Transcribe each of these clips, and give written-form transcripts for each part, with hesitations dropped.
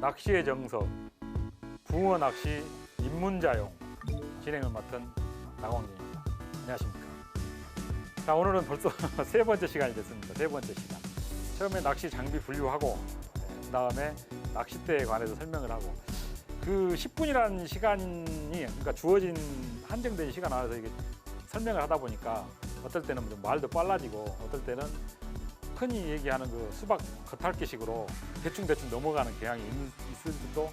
낚시의 정석, 붕어 낚시 입문자용 진행을 맡은 나광진입니다. 안녕하십니까. 자, 오늘은 벌써 세 번째 시간이 됐습니다. 세 번째 시간. 처음에 낚시 장비 분류하고, 그 다음에 낚싯대에 관해서 설명을 하고, 그 10분이라는 시간이, 그러니까 주어진 한정된 시간 안에서 이게 설명을 하다 보니까 어떨 때는 좀 말도 빨라지고, 어떨 때는 흔히 얘기하는 그 수박 겉핥기식으로 대충 넘어가는 경향이 있을 듯도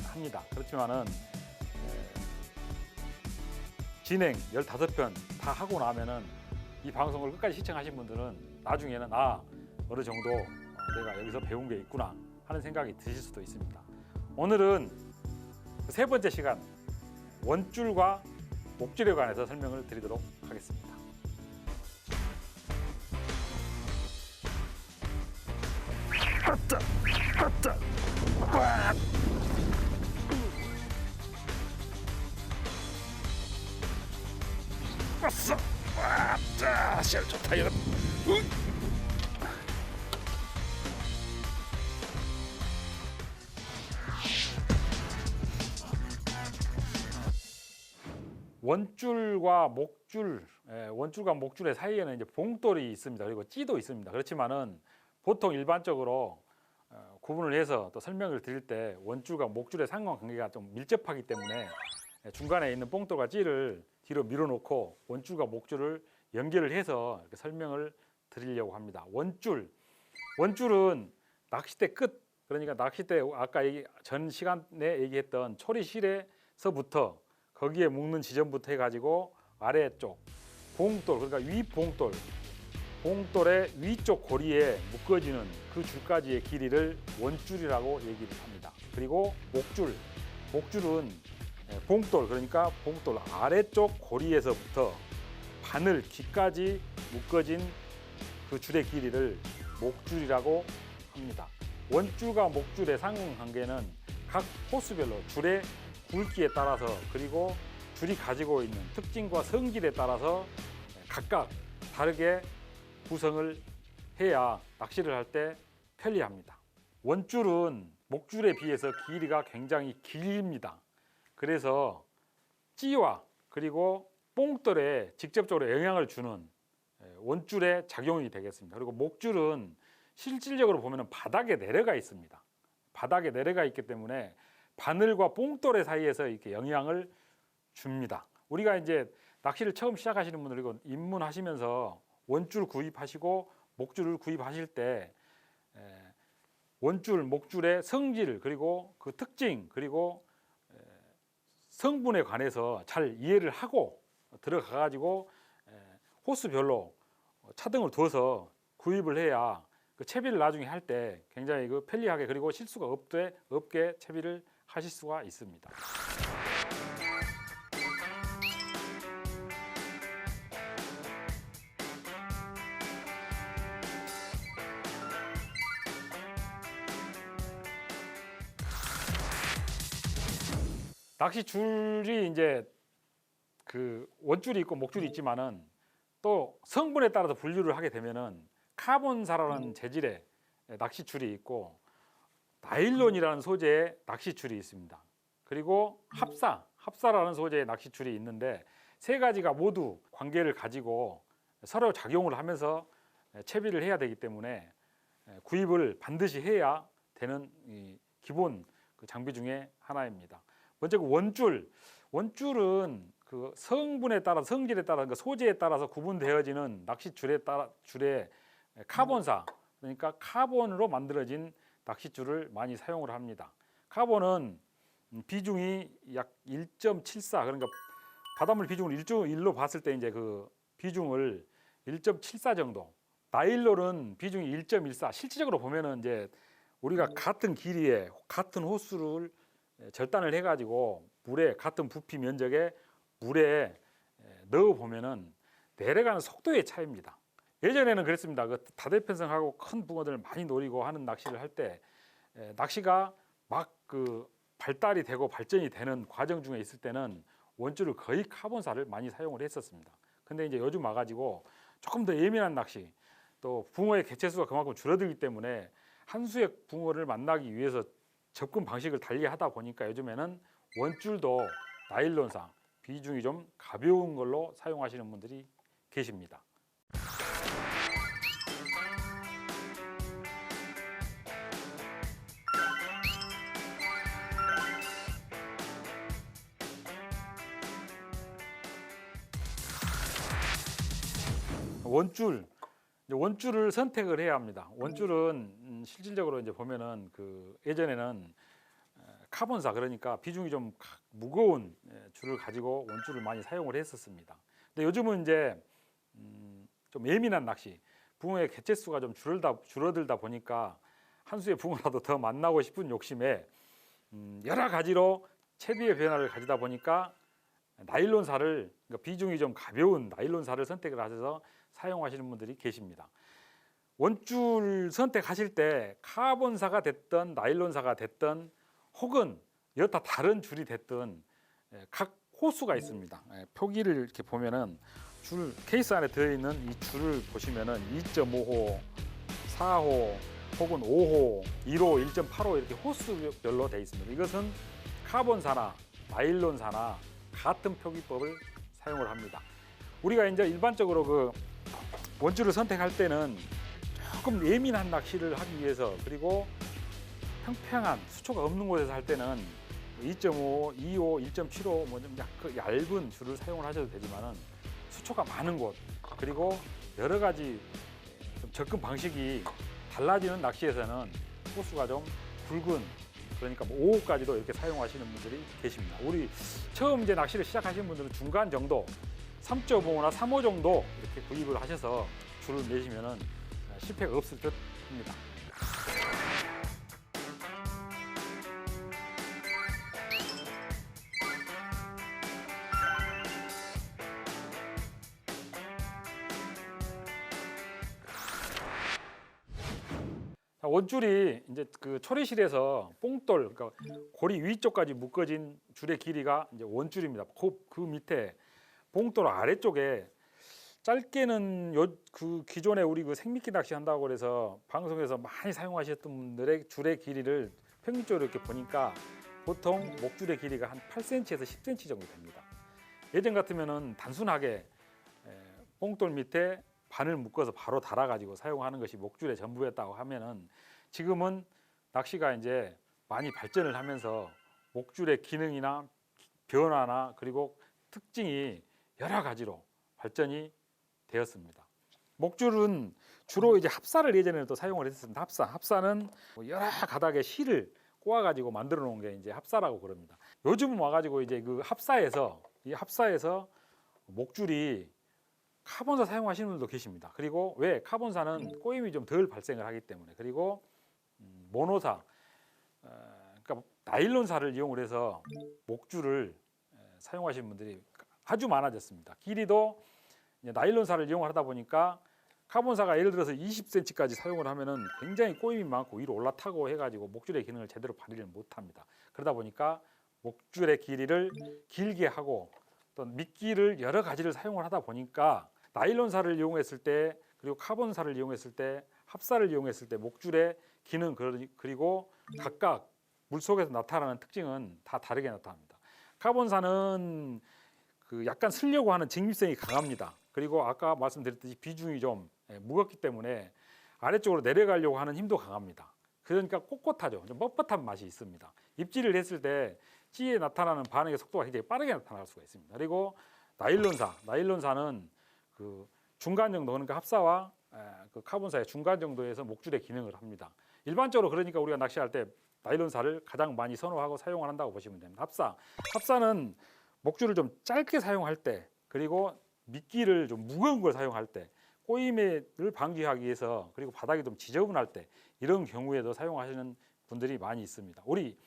합니다. 그렇지만은 진행 15편 다 하고 나면은 이 방송을 끝까지 시청하신 분들은 나중에는 어느 정도 내가 여기서 배운 게 있구나 하는 생각이 드실 수도 있습니다. 오늘은 세 번째 시간 원줄과 목줄에 관해서 설명을 드리도록 하겠습니다. 왔어! 왔다! 시야 좋다 이거. 원줄과 목줄의 사이에는 이제 봉돌이 있습니다. 그리고 찌도 있습니다. 그렇지만은 보통 일반적으로 구분을 해서 또 설명을 드릴 때 원줄과 목줄의 상관관계가 좀 밀접하기 때문에 중간에 있는 봉돌과 찌를 뒤로 밀어놓고 원줄과 목줄을 연결을 해서 이렇게 설명을 드리려고 합니다. 원줄은 낚싯대 끝, 그러니까 낚싯대 아까 전 시간에 얘기했던 초리실에서부터 거기에 묶는 지점부터 해가지고 아래쪽 봉돌, 그러니까 봉돌의 위쪽 고리에 묶어지는 그 줄까지의 길이를 원줄이라고 얘기를 합니다. 그리고 목줄은 봉돌, 그러니까 봉돌 아래쪽 고리에서부터 바늘 귀까지 묶어진 그 줄의 길이를 목줄이라고 합니다. 원줄과 목줄의 상관관계는 각 호수별로 줄의 굵기에 따라서, 그리고 줄이 가지고 있는 특징과 성질에 따라서 각각 다르게 구성을 해야 낚시를 할 때 편리합니다. 원줄은 목줄에 비해서 길이가 굉장히 깁니다. 그래서 찌와 그리고 봉돌에 직접적으로 영향을 주는 원줄의 작용이 되겠습니다. 그리고 목줄은 실질적으로 보면 바닥에 내려가 있습니다. 바닥에 내려가 있기 때문에 바늘과 봉돌의 사이에서 이렇게 영향을 줍니다. 우리가 이제 낚시를 처음 시작하시는 분들 입문하시면서 원줄 구입하시고 목줄을 구입하실 때 원줄, 목줄의 성질, 그리고 그 특징, 그리고 성분에 관해서 잘 이해를 하고 들어가 가지고 호수별로 차등을 두어서 구입을 해야 그 채비를 나중에 할 때 굉장히 그 편리하게, 그리고 실수가 없게 채비를 하실 수가 있습니다. 낚시줄이 이제 그 원줄이 있고 목줄이 있지만은 또 성분에 따라서 분류를 하게 되면은 카본사라는 재질의 낚시줄이 있고, 나일론이라는 소재의 낚시줄이 있습니다. 그리고 합사라는 소재의 낚시줄이 있는데, 세 가지가 모두 관계를 가지고 서로 작용을 하면서 채비를 해야 되기 때문에 구입을 반드시 해야 되는 이 기본 그 장비 중에 하나입니다. 먼저 그 원줄은 그 성분에 따라, 성질에 따라, 그러니까 소재에 따라서 구분되어지는 줄의 카본사, 그러니까 카본으로 만들어진 낚싯줄을 많이 사용을 합니다. 카본은 비중이 약 1.74, 그러니까 바닷물 비중을 1로 봤을 때 이제 그 비중을 1.74 정도. 나일론은 비중이 1.14. 실질적으로 보면은 이제 우리가 같은 길이에 같은 호수를 절단을 해가지고 물에 같은 부피 면적의 물에 넣어 보면은 내려가는 속도의 차이입니다. 예전에는 그랬습니다. 그 다대편성하고 큰 붕어들을 많이 노리고 하는 낚시를 할 때 낚시가 막 그 발달이 되고 발전이 되는 과정 중에 있을 때는 원줄을 거의 카본사를 많이 사용을 했었습니다. 근데 이제 요즘 와가지고 조금 더 예민한 낚시, 또 붕어의 개체수가 그만큼 줄어들기 때문에 한 수의 붕어를 만나기 위해서 접근 방식을 달리하다 보니까 요즘에는 원줄도 나일론사 비중이 좀 가벼운 걸로 사용하시는 분들이 계십니다. 원줄을 선택을 해야 합니다. 원줄은 실질적으로 이제 보면은 그 예전에는 카본사, 그러니까 비중이 좀 무거운 줄을 가지고 원줄을 많이 사용을 했었습니다. 근데 요즘은 이제 좀 예민한 낚시, 붕어의 개체 수가 좀 줄어들다 보니까 한 수의 붕어라도 더 만나고 싶은 욕심에 여러 가지로 채비의 변화를 가지다 보니까 나일론사를, 그러니까 비중이 좀 가벼운 나일론사를 선택을 하셔서 사용하시는 분들이 계십니다. 원줄 선택하실 때 카본사가 됐든 나일론사가 됐든 혹은 여타 다른 줄이 됐든 각 호수가 있습니다. 표기를 이렇게 보면은 줄 케이스 안에 들어있는 이 줄을 보시면은 2.5호, 4호 혹은 5호, 1호, 1.8호 이렇게 호수별로 되어 있습니다. 이것은 카본사나 나일론사나 같은 표기법을 사용을 합니다. 우리가 이제 일반적으로 그 원줄을 선택할 때는 조금 예민한 낚시를 하기 위해서, 그리고 평평한 수초가 없는 곳에서 할 때는 2.5, 2호, 1.75 뭐 좀 얇은 줄을 사용을 하셔도 되지만은 수초가 많은 곳, 그리고 여러 가지 좀 접근 방식이 달라지는 낚시에서는 호수가 좀 굵은, 그러니까 뭐 5호까지도 이렇게 사용하시는 분들이 계십니다. 우리 처음 이제 낚시를 시작하시는 분들은 중간 정도 3.5나 3호 정도 이렇게 구입을 하셔서 줄을 매시면은 실패가 없을 듯 합니다. 원줄이 이제 그 초리실에서 뽕돌, 그러니까 고리 위쪽까지 묶어진 줄의 길이가 이제 원줄입니다. 그 밑에 봉돌 아래쪽에 짧게는 그 기존에 우리 그 생미끼 낚시 한다고 그래서 방송에서 많이 사용하셨던 분들의 줄의 길이를 평균적으로 이렇게 보니까 보통 목줄의 길이가 한 8cm에서 10cm 정도 됩니다. 예전 같으면은 단순하게 봉돌 밑에 바늘 묶어서 바로 달아가지고 사용하는 것이 목줄의 전부였다고 하면은, 지금은 낚시가 이제 많이 발전을 하면서 목줄의 기능이나 변화나 그리고 특징이 여러 가지로 발전이 되었습니다. 목줄은 주로 이제 합사를 예전에는 또 사용을 했습니다. 합사는 뭐 여러 가닥의 실을 꼬아가지고 만들어 놓은 게 이제 합사라고 그럽니다. 요즘은 와가지고 이제 그 이 합사에서 목줄이 카본사 사용하시는 분들도 계십니다. 그리고 왜 카본사는 꼬임이 좀 덜 발생을 하기 때문에, 그리고 모노사, 그러니까 나일론사를 이용을 해서 목줄을 사용하시는 분들이 아주 많아졌습니다. 길이도 나일론사를 이용을 하다 보니까 카본사가 예를 들어서 20cm까지 사용을 하면은 굉장히 꼬임이 많고 위로 올라타고 해가지고 목줄의 기능을 제대로 발휘를 못합니다. 그러다 보니까 목줄의 길이를 길게 하고 또 미끼를 여러 가지를 사용을 하다 보니까 나일론사를 이용했을 때, 그리고 카본사를 이용했을 때, 합사를 이용했을 때 목줄의 기능, 그리고 각각 물속에서 나타나는 특징은 다 다르게 나타납니다. 카본사는 그 약간 쓰려고 하는 직립성이 강합니다. 그리고 아까 말씀드렸듯이 비중이 좀 무겁기 때문에 아래쪽으로 내려가려고 하는 힘도 강합니다. 그러니까 꼿꼿하죠. 좀 뻣뻣한 맛이 있습니다. 입질을 했을 때 찌에 나타나는 반응의 속도가 굉장히 빠르게 나타날 수가 있습니다. 그리고 나일론사는 그 중간 정도, 그러니까 합사와 그 카본사의 중간 정도에서 목줄의 기능을 합니다. 일반적으로 그러니까 우리가 낚시할 때 나일론사를 가장 많이 선호하고 사용을 한다고 보시면 됩니다. 합사는 목줄을 좀 짧게 사용할 때, 그리고 미끼를 좀 무거운 걸 사용할 때, 꼬임을 방지하기 위해서, 그리고 바닥이 좀 지저분할 때, 이런 경우에도 사용하시는 분들이 많이 있습니다. 우리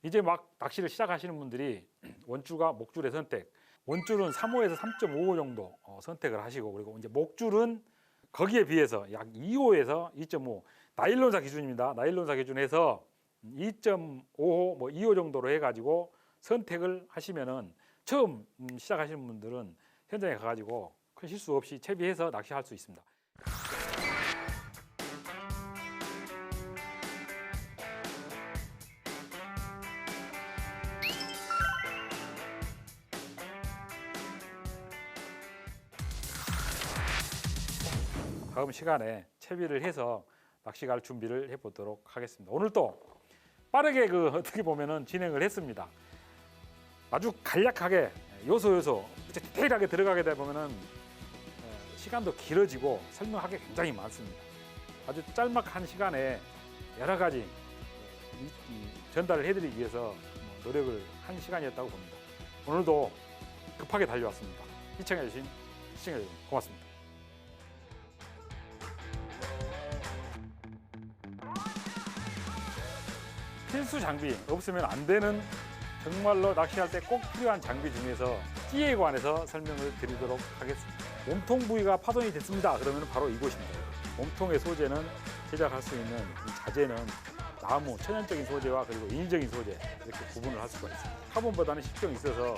이제 막 낚시를 시작하시는 분들이 원줄과 목줄의 선택, 원줄은 3호에서 3.5호 정도 선택을 하시고, 그리고 이제 목줄은 거기에 비해서 약 2호에서 2.5, 나일론사 기준입니다. 나일론사 기준에서 2.5호, 뭐 2호 정도로 해가지고 선택을 하시면은 처음 시작하시는 분들은 현장에 가가지고 큰 실수 없이 채비해서 낚시할 수 있습니다. 다음 시간에 채비를 해서 낚시 갈 준비를 해보도록 하겠습니다. 오늘 또 빠르게 어떻게 보면은 진행을 했습니다. 아주 간략하게 요소 디테일하게 들어가게 되다 보면은 시간도 길어지고 설명하기 굉장히 많습니다. 아주 짤막한 시간에 여러 가지 전달을 해드리기 위해서 노력을 한 시간이었다고 봅니다. 오늘도 급하게 달려왔습니다. 시청해주신 시청자 여러분 고맙습니다. 필수 장비, 없으면 안 되는 정말로 낚시할 때 꼭 필요한 장비 중에서 찌에 관해서 설명을 드리도록 하겠습니다. 몸통 부위가 파손이 됐습니다. 그러면 바로 이곳입니다. 몸통의 소재는 제작할 수 있는 이 자재는 나무, 천연적인 소재와 그리고 인위적인 소재 이렇게 구분을 할 수가 있습니다. 카본보다는 식경이 있어서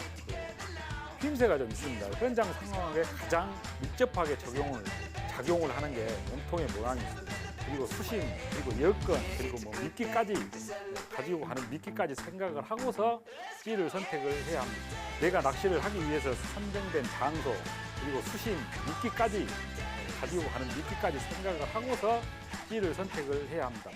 휘임새가 좀 있습니다. 현장 상황에 가장 밀접하게 작용을 하는 게 몸통의 모양이 있습니다. 그리고 수심, 그리고 여건, 그리고 미끼까지 가지고 가는 미끼까지 생각을 하고서 찌를 선택을 해야 합니다. 내가 낚시를 하기 위해서 선정된 장소, 그리고 수심, 미끼까지 가지고 가는 미끼까지 생각을 하고서 찌를 선택을 해야 합니다.